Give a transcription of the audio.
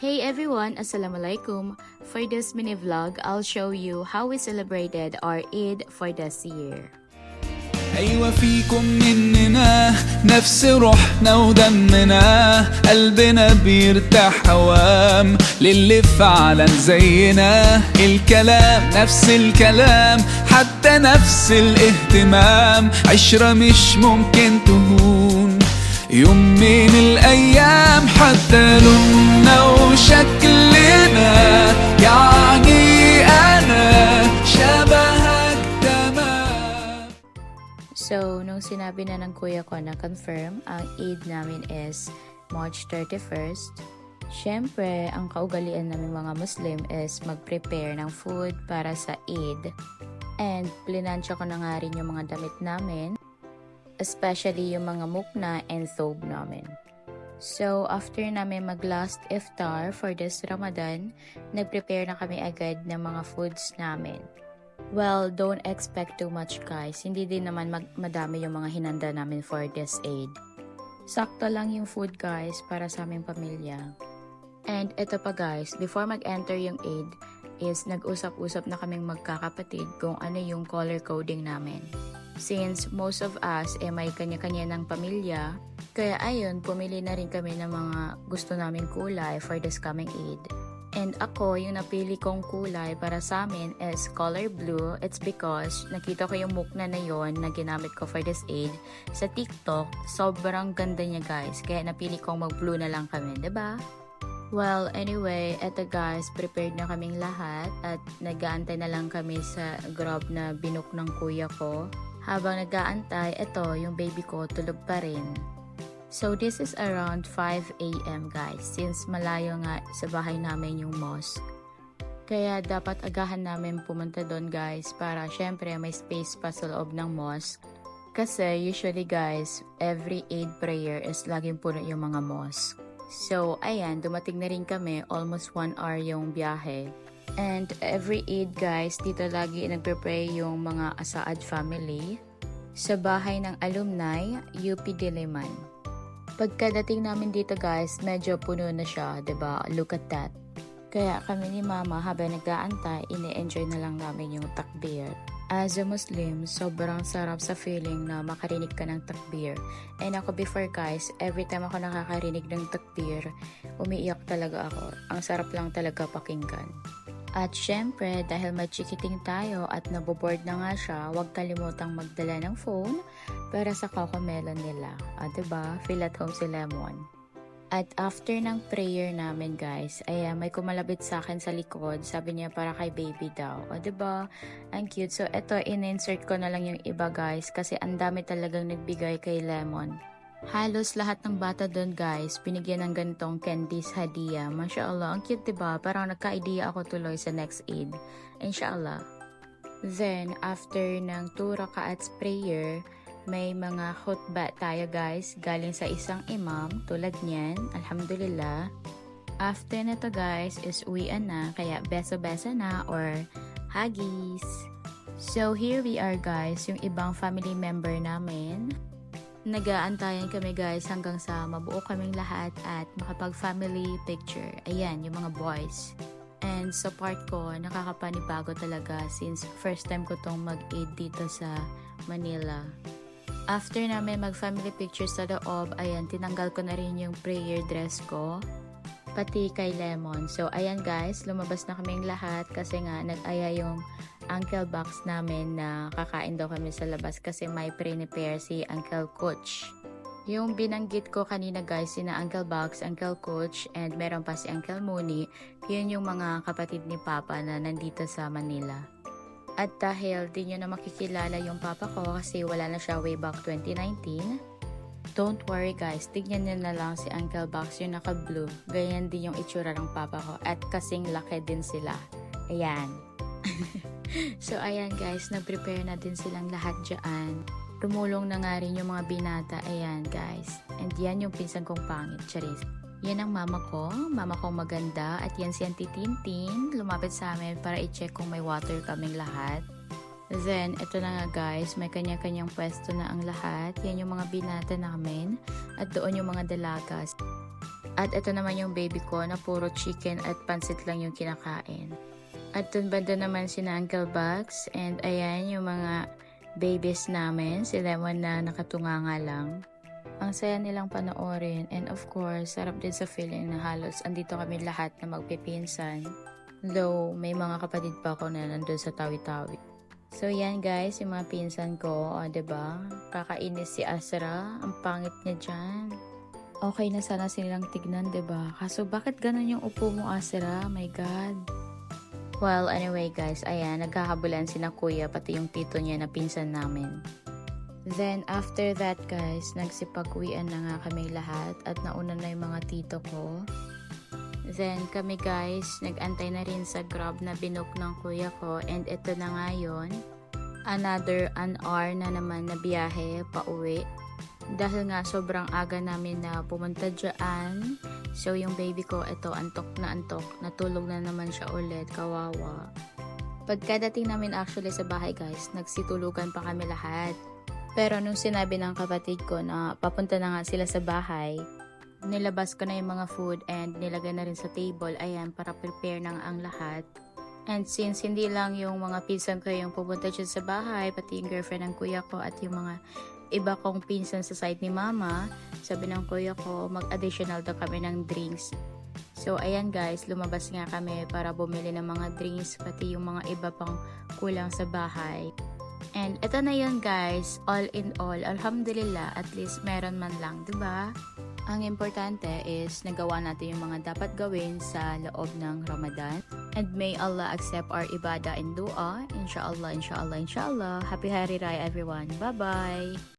Hey everyone, Assalamualaikum. For this mini vlog, I'll show you how we celebrated our Eid for this year. أيوة فيكم مننا نفس روحنا ودمنا قلبنا بيرتاح هوام للي فعلا زينا الكلام نفس الكلام حتى نفس الاهتمام عشرة مش ممكن تهون يوم من الأيام حتى لوننا وشكلنا يعني أنا شبهك تمام. So, nung sinabi na ng kuya ko na confirm, ang Eid namin is March 31st. Syempre, ang kaugalian namin mga Muslim is mag-prepare ng food para sa Eid. And plinansya ko na nga rin yung mga damit namin, especially yung mga mukna and thobe namin. So, after namin mag-last iftar for this Ramadan, nag-prepare na kami agad ng mga foods namin. Well, don't expect too much guys. Hindi din naman madami yung mga hinanda namin for this Eid. Sakto lang yung food guys para sa aming pamilya. And ito pa guys, before mag-enter yung Eid, is nag-usap-usap na kaming magkakapatid kung ano yung color coding namin. Since most of us may kanya-kanya ng pamilya, kaya ayun, pumili na rin kami ng mga gusto naming kulay for this coming Eid. And ako, yung napili kong kulay para sa amin is color blue. It's because nakita ko yung mukna na yon na ginamit ko for this Eid sa TikTok. Sobrang ganda niya guys, kaya napili kong mag-blue na lang kami, diba? Well, anyway, eto guys, prepared na kaming lahat at nag-aantay na lang kami sa grab na binook ng kuya ko. Habang nag-aantay, eto, yung baby ko tulog pa rin. So, this is around 5 a.m. guys, since malayo nga sa bahay namin yung mosque. Kaya dapat agahan namin pumunta doon guys para syempre may space pa sa loob ng mosque. Kasi usually guys, every Eid prayer is laging puno yung mga mosque. So, ayan, dumating na rin kami, almost 1 hour yung biyahe. And every Eid guys, dito lagi nagpe-pray yung mga Asaad family sa bahay ng alumni, UP Diliman. Pagkadating namin dito guys, medyo puno na siya, 'di ba? Look at that. Kaya kami ni Mama habang nag-aantay, ini-enjoy na lang namin yung takbir. As a Muslim, sobrang sarap sa feeling na makarinig ka ng takbir. And ako before guys, every time ako nakakarinig ng takbir, umiiyak talaga ako. Ang sarap lang talaga pakinggan. At syempre, dahil machikiting tayo at naboboard na nga siya, huwag kalimutang magdala ng phone para sa Cocomelon nila. Diba? Feel at home si Lemon. At after ng prayer namin guys, ay may kumalabit sa akin sa likod. Sabi niya para kay baby daw. Diba? Ang cute. So, eto, in-insert ko na lang yung iba guys kasi ang dami talagang nagbigay kay Lemon. Halos lahat ng bata doon guys, binigyan ng ganitong candies hadiah. Masya Allah, ang cute diba? Parang nagka-idea ako tuloy sa next Eid. Inshallah. Then, after ng 2 rakats prayer, may mga khutbah tayo guys, galing sa isang imam, tulad niyan, alhamdulillah. After na to guys, is uwian na, kaya beso-beso na or huggies. So, here we are guys, yung ibang family member namin. Nag-aantayan kami guys hanggang sa mabuo kaming lahat at makapag-family picture. Ayan, yung mga boys. And sa part ko, nakakapanibago talaga since first time ko tong mag-Eid dito sa Manila. After namin mag-family picture sa loob, ayan, tinanggal ko na rin yung prayer dress ko. Pati kay Lemon. So, ayan guys, lumabas na kaming lahat kasi nga nag-aya yung Uncle Box namin na kakain daw kami sa labas kasi may prepare si Uncle Coach. Yung binanggit ko kanina guys, sina Uncle Box, Uncle Coach, and meron pa si Uncle Mooney, yun yung mga kapatid ni Papa na nandito sa Manila. At dahil di nyo na makikilala yung Papa ko kasi wala na siya way back 2019, don't worry guys, tignan nyo na lang si Uncle Box yung naka-blue. Ganyan din yung itsura ng Papa ko at kasing laki din sila. Ayan. So ayan guys, nag-prepare na din silang lahat dyan. Tumulong na nga rin yung mga binata. Ayan guys. And yan yung pinsan kong pangit. Charis. Yan ang mama ko maganda. At yan si Auntie Tintin. Lumapit sa amin para i-check kung may water kaming lahat. Then, ito na nga guys, may kanya-kanyang pwesto na ang lahat. Yan yung mga binata namin. At doon yung mga dalagas. At ito naman yung baby ko na puro chicken at pansit lang yung kinakain. At dun banda naman si Uncle Bugs. And ayan yung mga babies namin. Si Lemon na nakatunganga lang. Ang saya nilang panoorin. And of course, sarap din sa feeling na halos andito kami lahat na magpipinsan. Though may mga kapatid pa ako na nandun sa tawi-tawi. So yan guys, yung mga pinsan ko. O diba? Kakainis si Asra. Ang pangit niya dyan. Okay na sana silang tignan, diba? Kaso bakit ganun yung upo mo, Asra? My God. Well, anyway guys, ayan, nagkakabulan si na kuya, pati yung tito niya na pinsan namin. Then, after that guys, nagsipag-uwian na nga kami lahat at nauna na yung mga tito ko. Then, kami guys, nag-antay na rin sa Grab na binook ng kuya ko and ito na nga yun. Another an hour na naman na biyahe pa uwi. Dahil nga sobrang aga namin na pumunta dyan. So yung baby ko, ito antok. Natulog na naman siya ulit, kawawa. Pagkadating namin actually sa bahay guys, nagsitulugan pa kami lahat. Pero nung sinabi ng kapatid ko na papunta na nga sila sa bahay, nilabas ko na yung mga food and nilagay na rin sa table, ayan, para prepare na ang lahat. And since hindi lang yung mga pinsan ko yung pupunta dyan sa bahay, pati yung girlfriend ng kuya ko at yung mga iba kong pinsan sa side ni mama, sabi ng kuya ko, mag-additional daw kami ng drinks. So, ayan guys, lumabas nga kami para bumili ng mga drinks, pati yung mga iba pang kulang sa bahay. And ito na yun guys, all in all, alhamdulillah, at least meron man lang, diba? Ang importante is nagawa natin yung mga dapat gawin sa loob ng Ramadan. And may Allah accept our ibadah and dua. Inshallah, inshallah, inshallah. Happy Hari Raya everyone. Bye-bye!